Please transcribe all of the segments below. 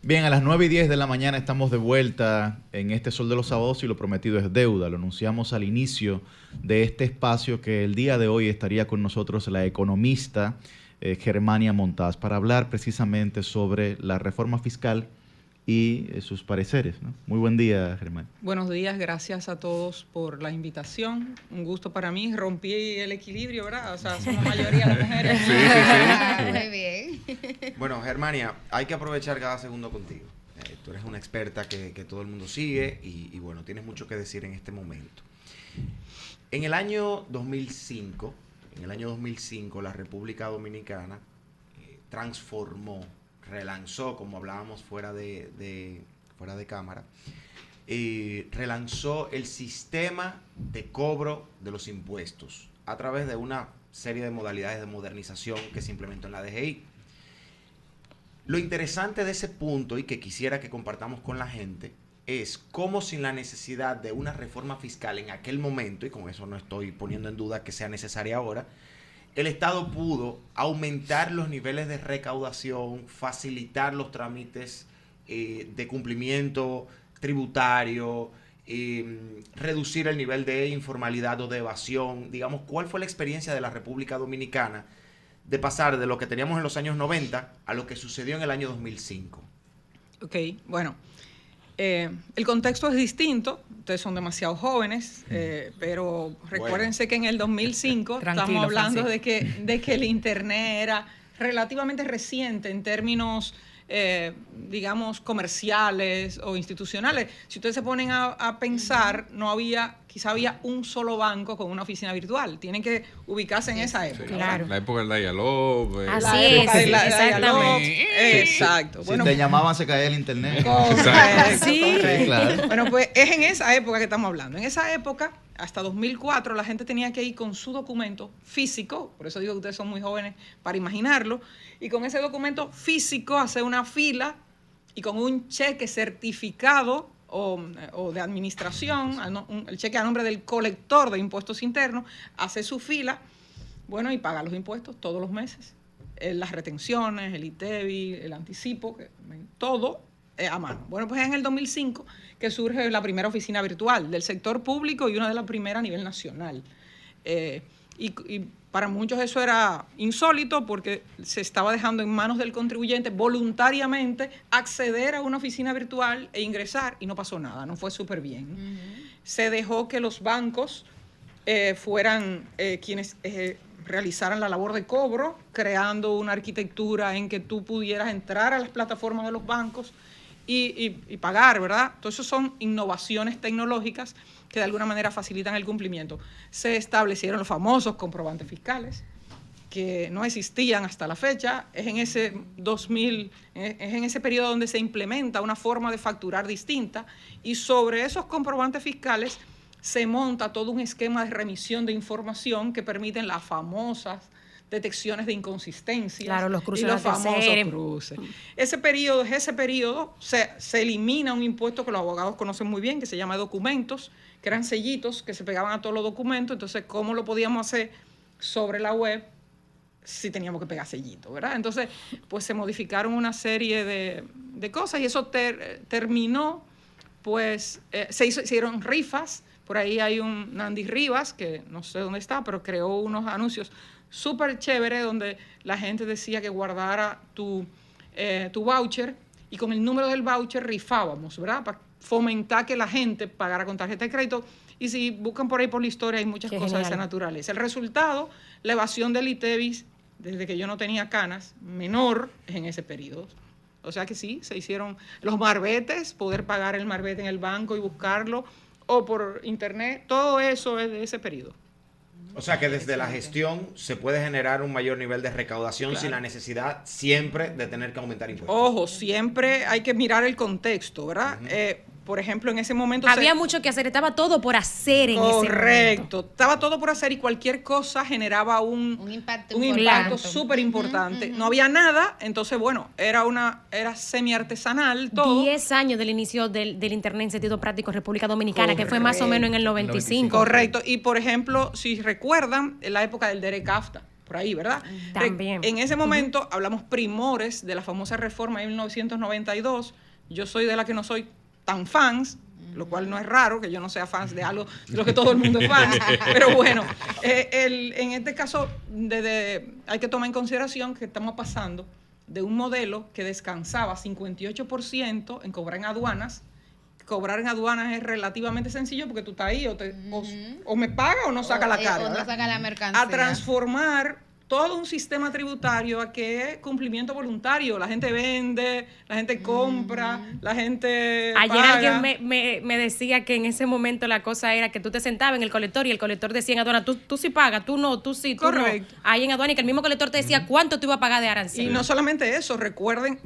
Bien, a las 9:10 de la mañana estamos de vuelta en este Sol de los Sábados y lo prometido es deuda. Lo anunciamos al inicio de este espacio que el día de hoy estaría con nosotros la economista Germania Montaz para hablar precisamente sobre la reforma fiscal y sus pareceres, ¿no? Muy buen día, Germania. Buenos días, gracias a todos por la invitación. Un gusto para mí. Rompí el equilibrio, ¿verdad? O sea, somos mayoría las mujeres. Sí. Muy bien. Bueno, Germania, hay que aprovechar cada segundo contigo. Tú eres una experta que todo el mundo sigue y bueno, tienes mucho que decir en este momento. En el año 2005, la República Dominicana relanzó, como hablábamos fuera de cámara, relanzó el sistema de cobro de los impuestos a través de una serie de modalidades de modernización que se implementó en la DGI. Lo interesante de ese punto y que quisiera que compartamos con la gente es cómo, sin la necesidad de una reforma fiscal en aquel momento, y con eso no estoy poniendo en duda que sea necesaria ahora, el Estado pudo aumentar los niveles de recaudación, facilitar los trámites de cumplimiento tributario, reducir el nivel de informalidad o de evasión. Digamos, ¿cuál fue la experiencia de la República Dominicana de pasar de lo que teníamos en los años 90 a lo que sucedió en el año 2005? Ok, bueno, el contexto es distinto. Ustedes son demasiado jóvenes, pero recuérdense que en el 2005 estamos hablando de que el Internet era relativamente reciente en términos, digamos, comerciales o institucionales. Si ustedes se ponen a pensar, quizá había un solo banco con una oficina virtual. Tienen que ubicarse en esa época. Claro. La época del dial-up. Así es, exactamente. Exacto. Si te llamaban se caía el internet. Correcto, sí. correcto. Claro. Bueno, pues es en esa época que estamos hablando. En esa época, hasta 2004, la gente tenía que ir con su documento físico, por eso digo que ustedes son muy jóvenes para imaginarlo, y con ese documento físico hacer una fila y con un cheque certificado o de administración, el cheque a nombre del colector de impuestos internos, hace su fila, bueno, y paga los impuestos todos los meses. Las retenciones, el ITEVI, el anticipo, todo a mano. Bueno, pues es en el 2005 que surge la primera oficina virtual del sector público y una de las primeras a nivel nacional. Y para muchos eso era insólito porque se estaba dejando en manos del contribuyente voluntariamente acceder a una oficina virtual e ingresar, y no pasó nada, no fue súper bien. Se dejó que los bancos fueran quienes realizaran la labor de cobro, creando una arquitectura en que tú pudieras entrar a las plataformas de los bancos y pagar, ¿verdad? Todo eso son innovaciones tecnológicas que de alguna manera facilitan el cumplimiento. Se establecieron los famosos comprobantes fiscales, que no existían hasta la fecha. Es en ese 2000, es en ese periodo donde se implementa una forma de facturar distinta, y sobre esos comprobantes fiscales se monta todo un esquema de remisión de información que permiten las famosas detecciones de inconsistencias. Claro, los cruces y los de famosos terceros. cruces. Ese periodo se elimina un impuesto que los abogados conocen muy bien, que se llama documentos, que eran sellitos que se pegaban a todos los documentos. Entonces, ¿cómo lo podíamos hacer sobre la web si teníamos que pegar sellitos, ¿verdad? Entonces, pues se modificaron una serie de cosas y eso terminó, pues, se hicieron rifas. Por ahí hay un Nandy Rivas, que no sé dónde está, pero creó unos anuncios súper chévere donde la gente decía que guardara tu voucher, y con el número del voucher rifábamos, ¿verdad? Para fomentar que la gente pagara con tarjeta de crédito. Y si buscan por ahí por la historia hay muchas cosas de esa naturaleza. El resultado, la evasión del ITEVIS, desde que yo no tenía canas, menor es en ese periodo. O sea que sí, se hicieron los marbetes, poder pagar el marbete en el banco y buscarlo, o por internet, todo eso es de ese periodo. O sea que desde la gestión se puede generar un mayor nivel de recaudación, claro, sin la necesidad siempre de tener que aumentar impuestos. Ojo, siempre hay que mirar el contexto, ¿verdad? Por ejemplo, en ese momento... Había mucho que hacer, estaba todo por hacer en ese momento. Correcto, estaba todo por hacer y cualquier cosa generaba un impacto súper importante. No había nada, entonces, bueno, era semi-artesanal todo. 10 años del inicio del Internet en sentido práctico en República Dominicana, que fue más o menos en el 95. Correcto, y por ejemplo, si recuerdan, en la época del Derek Kafta, por ahí, ¿verdad? También. En ese momento hablamos primores de la famosa reforma de 1992. Yo soy de la que no soy tan fans, lo cual no es raro que yo no sea fans de algo de lo que todo el mundo es fan. Pero bueno, en este caso hay que tomar en consideración que estamos pasando de un modelo que descansaba 58% en cobrar en aduanas. Cobrar en aduanas es relativamente sencillo porque tú estás ahí o me paga o no saca la carga. O no saca la mercancía. A transformar todo un sistema tributario a que es cumplimiento voluntario. La gente vende, la gente compra, la gente Ayer paga. alguien me decía que en ese momento la cosa era que tú te sentabas en el colector y el colector decía en aduana, tú sí pagas, tú no, tú sí, tú Correcto. no. Ahí en aduana y que el mismo colector te decía cuánto tú ibas a pagar de arancel. Y no solamente eso, recuérdense,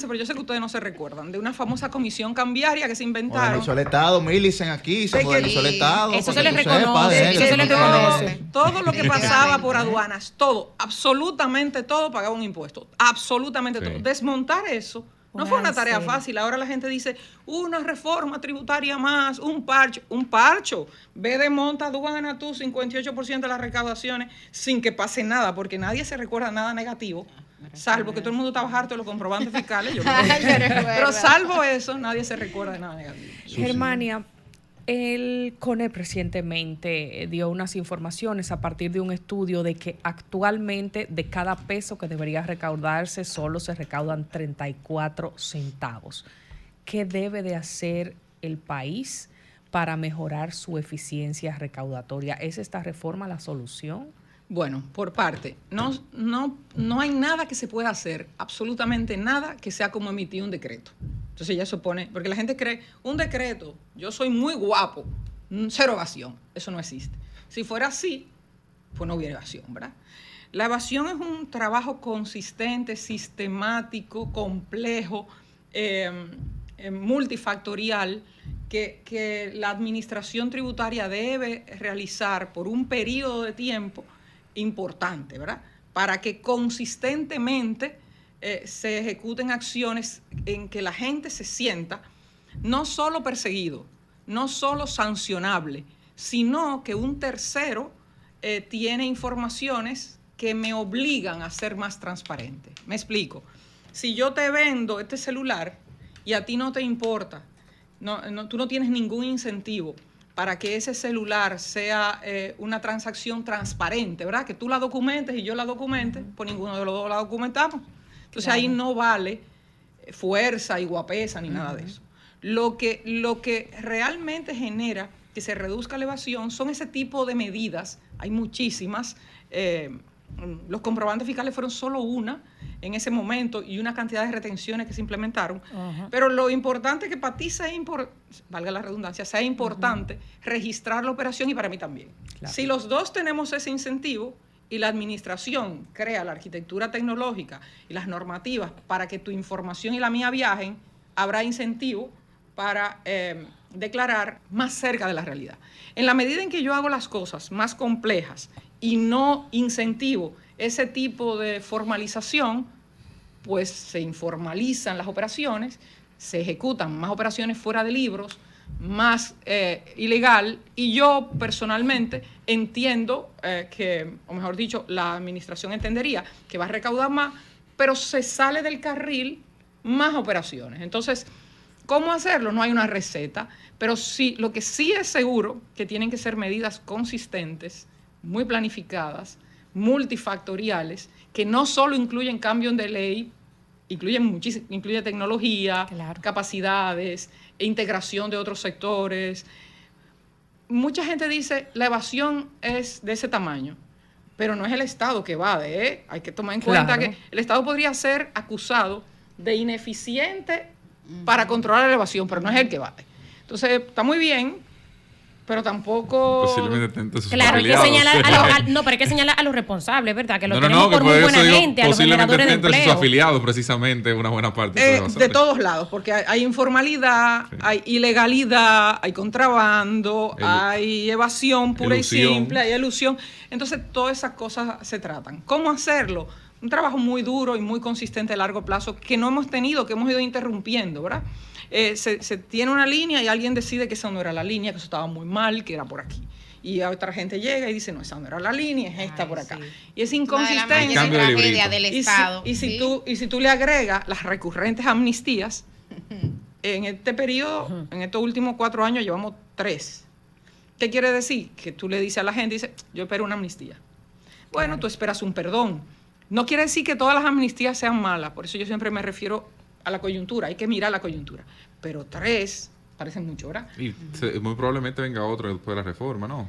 pero yo sé que ustedes no se recuerdan, de una famosa comisión cambiaria que se inventaron. Modernizó el Estado, Millicent aquí, se De que- modernizó el Estado. Eso para se que le tú sepas, reconoce, que eso tú se le no te reconoce. conoces. Todo lo que pasaba por Definitivamente. aduanas, todo, absolutamente todo pagaba un impuesto. Absolutamente Sí. todo. Desmontar eso no Un fue una tarea arancel. fácil. Ahora la gente dice, una reforma tributaria más, un parcho. Ve de monta aduana tú 58% de las recaudaciones sin que pase nada, porque nadie se recuerda nada negativo. Salvo que todo el mundo está harto de los comprobantes fiscales. Pero salvo eso, nadie se recuerda de nada negativo. Germania, el CONEP recientemente dio unas informaciones a partir de un estudio de que actualmente de cada peso que debería recaudarse solo se recaudan 34 centavos. ¿Qué debe de hacer el país para mejorar su eficiencia recaudatoria? ¿Es esta reforma la solución? Bueno, por parte, no hay nada que se pueda hacer, absolutamente nada que sea como emitir un decreto. Entonces ya supone, porque la gente cree, un decreto, yo soy muy guapo, cero evasión, eso no existe. Si fuera así, pues no hubiera evasión, ¿verdad? La evasión es un trabajo consistente, sistemático, complejo, multifactorial, que la administración tributaria debe realizar por un periodo de tiempo importante, ¿verdad? Para que consistentemente se ejecuten acciones en que la gente se sienta no solo perseguido, no solo sancionable, sino que un tercero tiene informaciones que me obligan a ser más transparente. Me explico. Si yo te vendo este celular y a ti no te importa, tú no tienes ningún incentivo para que ese celular sea una transacción transparente, ¿verdad? Que tú la documentes y yo la documente, pues ninguno de los dos la documentamos. Entonces ahí no vale fuerza y guapesa ni nada de eso. Lo que realmente genera que se reduzca la evasión son ese tipo de medidas. Hay muchísimas. Los comprobantes fiscales fueron solo una en ese momento y una cantidad de retenciones que se implementaron. Pero lo importante es que para ti sea valga la redundancia, sea importante registrar la operación y para mí también. Claro. Si los dos tenemos ese incentivo y la administración crea la arquitectura tecnológica y las normativas para que tu información y la mía viajen, habrá incentivo para declarar más cerca de la realidad. En la medida en que yo hago las cosas más complejas y no incentivo ese tipo de formalización, pues se informalizan las operaciones, se ejecutan más operaciones fuera de libros, más ilegal, y yo personalmente entiendo que, o mejor dicho, la administración entendería que va a recaudar más, pero se sale del carril más operaciones. Entonces, ¿cómo hacerlo? No hay una receta, pero sí, lo que sí es seguro que tienen que ser medidas consistentes, muy planificadas, multifactoriales, que no solo incluyen cambios de ley, incluye tecnología, Claro. capacidades, integración de otros sectores. Mucha gente dice, la evasión es de ese tamaño, pero no es el Estado que evade, ¿eh? Hay que tomar en cuenta Claro. que el Estado podría ser acusado de ineficiente para controlar la evasión, pero no es el que evade. Entonces, está muy bien, pero tampoco... Posiblemente tente sus Claro, hay que afiliados. señalar no, pero hay que señalar a los responsables, ¿verdad? Que lo tenemos que por muy eso buena digo, gente, a los posiblemente generadores de tente sus empleo. afiliados, precisamente, una buena parte. de todos lados, porque hay informalidad, Sí. hay ilegalidad, hay contrabando, hay evasión pura Elusión. y simple, hay elusión. Entonces, todas esas cosas se tratan. ¿Cómo hacerlo? Un trabajo muy duro y muy consistente a largo plazo que no hemos tenido, que hemos ido interrumpiendo, ¿verdad? Se tiene una línea y alguien decide que esa no era la línea, que eso estaba muy mal, que era por aquí. y otra gente llega y dice, no, esa no era la línea, es esta Ay, por acá. sí. Y es Una de las inconsistencia. mayores Cambio de tragedias librito. del Estado. Y si tú le agregas las recurrentes amnistías, en este periodo, en estos últimos 4 años, llevamos 3. ¿Qué quiere decir? Que tú le dices a la gente, dice, yo espero una amnistía. Bueno, tú esperas un perdón. No quiere decir que todas las amnistías sean malas, por eso yo siempre me refiero a la coyuntura, hay que mirar la coyuntura. Pero 3 parece mucho, ¿verdad? Y muy probablemente venga otro después de la reforma, ¿no?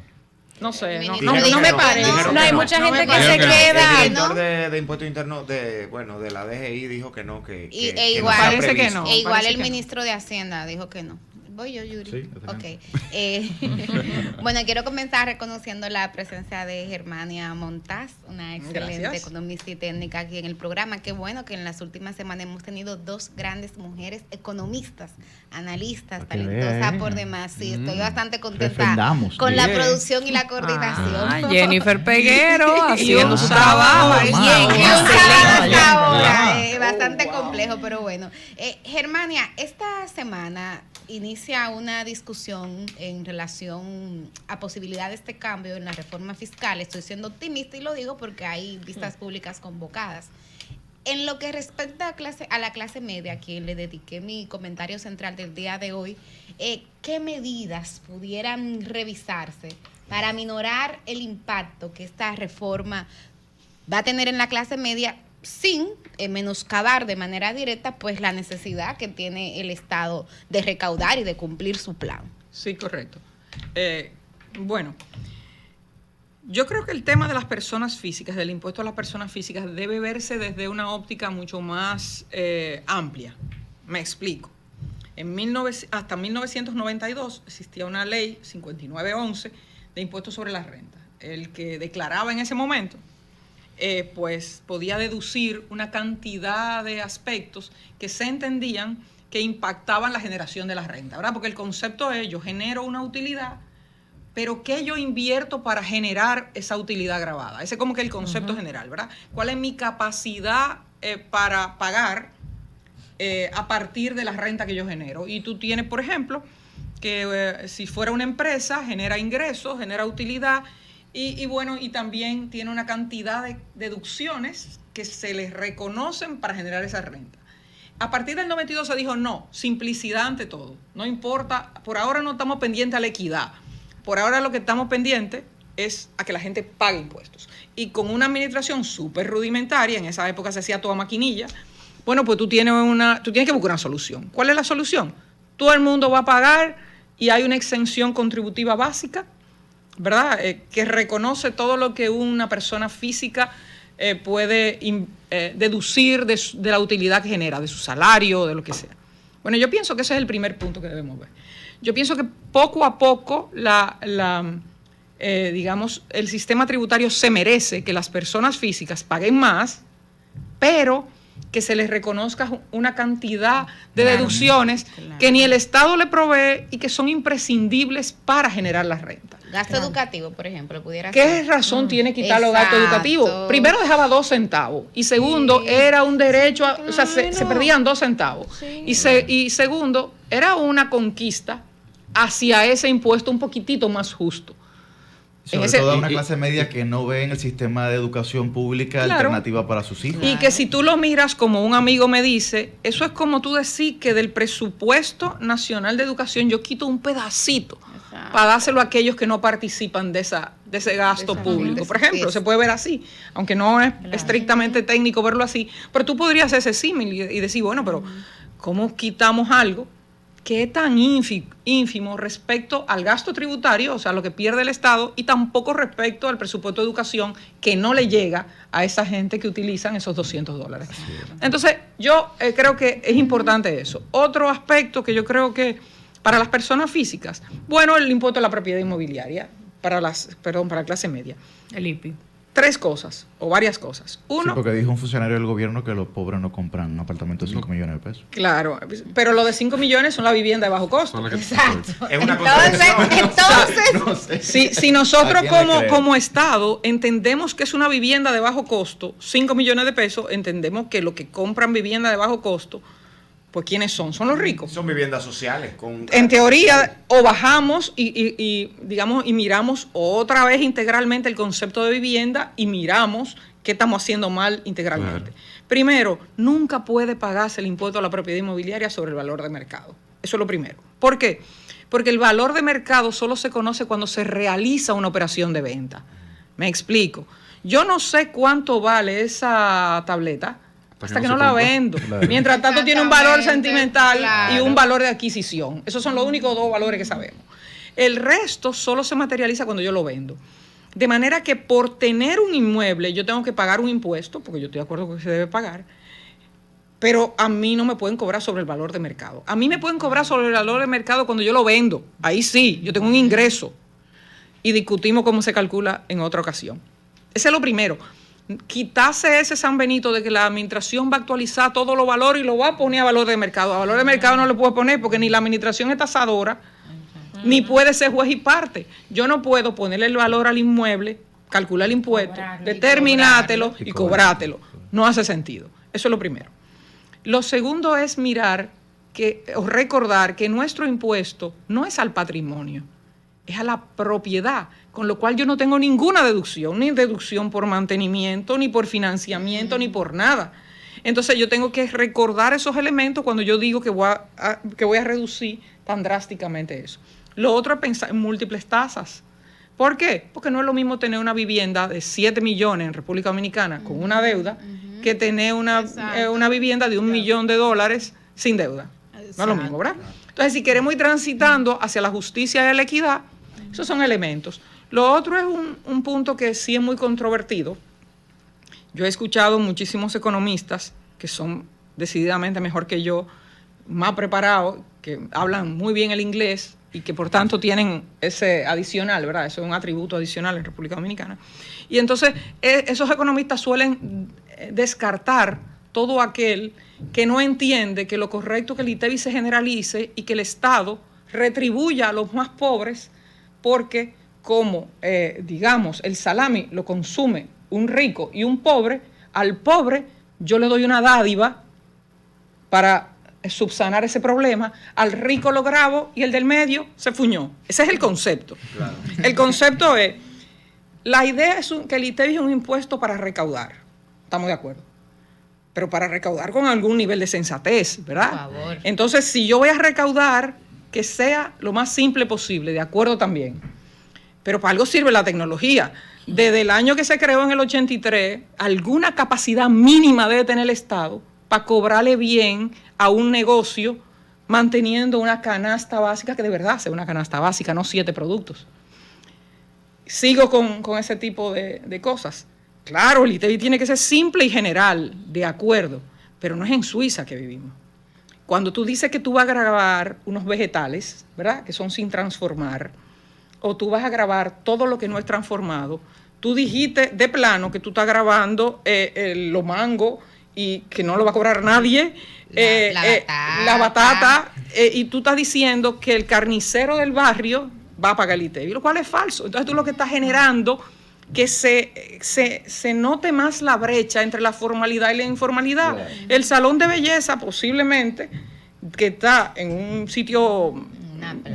No sé, no, Ministro no me dijeron- parece. dijeron No, hay que no. mucha No me gente que parece. se Dijeron que no. El queda. director ¿no? de Impuesto Interno de la DGI dijo que no, que Y- que e no igual- está Parece que previsto. no. E igual parece el que no. ministro de Hacienda dijo que no. Voy yo, Yuri. Sí, está Ok. bien. Bueno, quiero comenzar reconociendo la presencia de Germania Montaz, una excelente Gracias. economista y técnica aquí en el programa. Qué bueno que en las últimas semanas hemos tenido 2 grandes mujeres economistas, analistas, Para que talentosas vea, por demás. Sí, estoy bastante contenta Defendamos, con la bien. producción y la coordinación. Ah, Jennifer Peguero haciendo un su trabajo trabajo. bien, Bien, Wow. que un sábado hasta Wow. ahora, bastante complejo, pero bueno. Germania, esta semana inicia una discusión en relación a posibilidades de cambio en la reforma fiscal. Estoy siendo optimista y lo digo porque hay vistas públicas convocadas. En lo que respecta a la clase media, a quien le dediqué mi comentario central del día de hoy, ¿qué medidas pudieran revisarse para minorar el impacto que esta reforma va a tener en la clase media sin menoscabar de manera directa pues la necesidad que tiene el Estado de recaudar y de cumplir su plan? Sí, correcto. Bueno, yo creo que el tema de las personas físicas, del impuesto a las personas físicas, debe verse desde una óptica mucho más amplia. Me explico. Hasta 1992 existía una ley 5911 de impuestos sobre la renta. El que declaraba en ese momento pues podía deducir una cantidad de aspectos que se entendían que impactaban la generación de la renta, ¿verdad? Porque el concepto es, yo genero una utilidad, pero ¿qué yo invierto para generar esa utilidad grabada? Ese es como que el concepto general, ¿verdad? ¿Cuál es mi capacidad para pagar a partir de la renta que yo genero? Y tú tienes, por ejemplo, que si fuera una empresa, genera ingresos, genera utilidad, y bueno, y también tiene una cantidad de deducciones que se les reconocen para generar esa renta. A partir del 92 se dijo, no, simplicidad ante todo. No importa, por ahora no estamos pendientes a la equidad. Por ahora lo que estamos pendientes es a que la gente pague impuestos. Y con una administración súper rudimentaria, en esa época se hacía toda maquinilla, bueno, pues tú tienes que buscar una solución. ¿Cuál es la solución? Todo el mundo va a pagar y hay una exención contributiva básica, ¿verdad? Que reconoce todo lo que una persona física puede deducir de la utilidad que genera, de su salario, de lo que sea. Bueno, yo pienso que ese es el primer punto que debemos ver. Yo pienso que poco a poco digamos, el sistema tributario se merece que las personas físicas paguen más, pero que se les reconozca una cantidad de deducciones que ni el Estado le provee y que son imprescindibles para generar la renta. Gasto educativo, por ejemplo, pudiera ¿Qué ser. razón tiene quitar los gastos Exacto. educativos? Primero dejaba 2 centavos y segundo era un derecho, o sea, se perdían 2 centavos. Y segundo, era una conquista hacia ese impuesto un poquitito más justo. Sobre todo a una clase media que no ve en el sistema de educación pública alternativa para sus hijos. Y que si tú lo miras como un amigo me dice, eso es como tú decir que del presupuesto nacional de educación yo quito un pedacito para dárselo a aquellos que no participan de ese gasto público. Por ejemplo, se puede ver así, aunque no es estrictamente técnico verlo así, pero tú podrías hacer ese símil y decir, bueno, pero ¿cómo quitamos algo que es tan ínfimo respecto al gasto tributario, o sea, lo que pierde el Estado, y tampoco respecto al presupuesto de educación que no le llega a esa gente que utilizan esos $200? Entonces, yo creo que es importante eso. Otro aspecto que yo creo que para las personas físicas, bueno, el impuesto a la propiedad inmobiliaria, para la clase media. El IPI. 3 cosas, o varias cosas. Sí, Uno, porque dijo un funcionario del gobierno que los pobres no compran un apartamento de 5 millones de pesos. claro, pero lo de 5 millones son la vivienda de bajo costo. Son las que- Exacto. Es una Entonces, Si nosotros ¿A quién le creo? como Estado entendemos que es una vivienda de bajo costo, 5 millones de pesos, entendemos que lo que compran vivienda de bajo costo, Pues ¿quiénes son? Son los ricos. Son viviendas sociales. En teoría, o bajamos digamos, y miramos otra vez integralmente el concepto de vivienda y miramos qué estamos haciendo mal integralmente. Claro. Primero, nunca puede pagarse el impuesto a la propiedad inmobiliaria sobre el valor de mercado. Eso es lo primero. ¿Por qué? Porque el valor de mercado solo se conoce cuando se realiza una operación de venta. Me explico. Yo no sé cuánto vale esa tableta hasta que no la vendo. Claro. Mientras tanto tiene un valor sentimental claro. y un valor de adquisición. Esos son los únicos dos valores que sabemos. El resto solo se materializa cuando yo lo vendo. De manera que por tener un inmueble yo tengo que pagar un impuesto, porque yo estoy de acuerdo con que se debe pagar, pero a mí no me pueden cobrar sobre el valor de mercado. A mí me pueden cobrar sobre el valor de mercado cuando yo lo vendo. Ahí sí, yo tengo un ingreso. Y discutimos cómo se calcula en otra ocasión. Ese es lo primero. Quitarse ese San Benito de que la administración va a actualizar todos los valores y lo va a poner a valor de mercado. A valor de mercado no lo puedo poner porque ni la administración es tasadora, ni puede ser juez y parte. Yo no puedo ponerle el valor al inmueble, calcular el impuesto, determinártelo y cobrártelo. No hace sentido. Eso es lo primero. Lo segundo es mirar o recordar que nuestro impuesto no es al patrimonio, es a la propiedad, con lo cual yo no tengo ninguna deducción, ni deducción por mantenimiento, ni por financiamiento, ni por nada. Entonces yo tengo que recordar esos elementos cuando yo digo que voy a reducir tan drásticamente eso. Lo otro es pensar en múltiples tasas. ¿Por qué? Porque no es lo mismo tener una vivienda de 7 millones en República Dominicana con una deuda que tener una vivienda de $1 millón sin deuda. No es lo mismo, ¿verdad? Entonces, si queremos ir transitando hacia la justicia y la equidad, esos son elementos. Lo otro es un punto que sí es muy controvertido. Yo he escuchado muchísimos economistas que son decididamente mejor que yo, más preparados, que hablan muy bien el inglés y que por tanto tienen ese adicional, ¿verdad? Eso es un atributo adicional en República Dominicana. Y entonces esos economistas suelen descartar todo aquel que no entiende que lo correcto es que el ITEVI se generalice y que el Estado retribuya a los más pobres porque como, digamos, el salami lo consume un rico y un pobre, al pobre yo le doy una dádiva para subsanar ese problema, al rico lo grabo y el del medio se fuñó. Ese es el concepto. Claro. El concepto es, la idea es que el ITEVI es un impuesto para recaudar. Estamos de acuerdo. Pero para recaudar con algún nivel de sensatez, ¿verdad? Por favor. Entonces, si yo voy a recaudar, que sea lo más simple posible, de acuerdo también. Pero para algo sirve la tecnología. Desde el año que se creó en el 83, alguna capacidad mínima debe tener el Estado para cobrarle bien a un negocio manteniendo una canasta básica que de verdad sea una canasta básica, no 7 productos. Sigo con ese tipo de cosas. Claro, el ITEVI tiene que ser simple y general, de acuerdo, pero no es en Suiza que vivimos. Cuando tú dices que tú vas a grabar unos vegetales, ¿verdad?, que son sin transformar, o tú vas a grabar todo lo que no es transformado, tú dijiste de plano que tú estás grabando los mangos y que no lo va a cobrar nadie, la batata, y tú estás diciendo que el carnicero del barrio va a pagar el ITEVI, lo cual es falso. Entonces tú lo que estás generando que se note más la brecha entre la formalidad y la informalidad. Claro. El salón de belleza posiblemente, que está en un sitio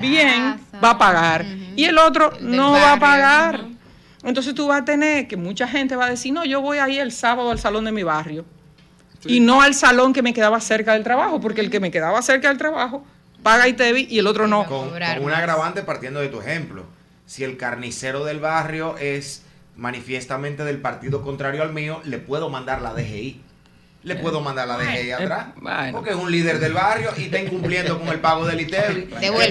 bien, va a pagar. Y el otro no va a pagar. Entonces tú vas a tener que mucha gente va a decir, no, yo voy a ir el sábado al salón de mi barrio. Sí. Y no al salón que me quedaba cerca del trabajo, porque el que me quedaba cerca del trabajo paga ITEVI y el otro no. Con un agravante partiendo de tu ejemplo. Si el carnicero del barrio es manifiestamente del partido contrario al mío, le puedo mandar la DGI. Le puedo mandar la DGI atrás. Porque es un líder del barrio y está incumpliendo con el pago del ITEVI. Devuélvete.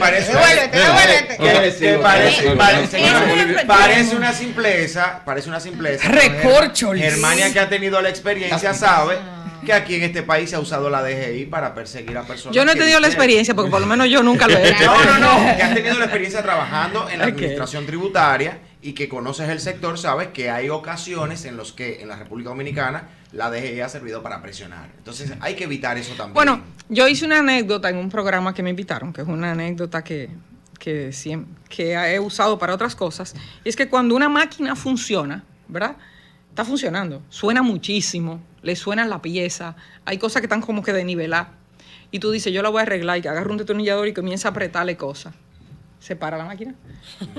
Parece una simpleza. Recorcho. Germania, que ha tenido la experiencia, sabe que aquí en este país se ha usado la DGI para perseguir a personas. Yo no he tenido la experiencia, porque por lo menos yo nunca lo he hecho. No. Que has tenido la experiencia trabajando en la administración tributaria y que conoces el sector, sabes que hay ocasiones en los que en la República Dominicana la DGI ha servido para presionar. Entonces hay que evitar eso también. Bueno, yo hice una anécdota en un programa que me invitaron, que es una anécdota que he usado para otras cosas. Y es que cuando una máquina funciona, ¿verdad?, está funcionando, suena muchísimo, le suena la pieza, hay cosas que están como que desniveladas. y tú dices, yo la voy a arreglar, y que agarra un destornillador y comienza a apretarle cosas. ¿Se para la máquina?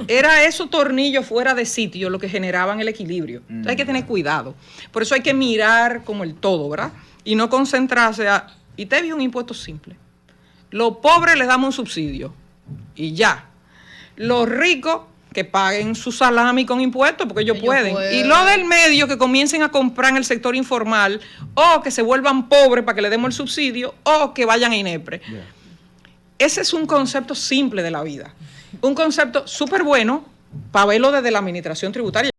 Era esos tornillos fuera de sitio lo que generaban el equilibrio. Entonces hay que tener cuidado. Por eso hay que mirar como el todo, ¿verdad? Y no concentrarse y te vi un impuesto simple. Los pobres les damos un subsidio y ya. Los ricos que paguen su salami con impuestos porque ellos pueden. Y los del medio que comiencen a comprar en el sector informal o que se vuelvan pobres para que le demos el subsidio o que vayan a INEPRE. Yeah. Ese es un concepto simple de la vida. Un concepto súper bueno para verlo desde la administración tributaria.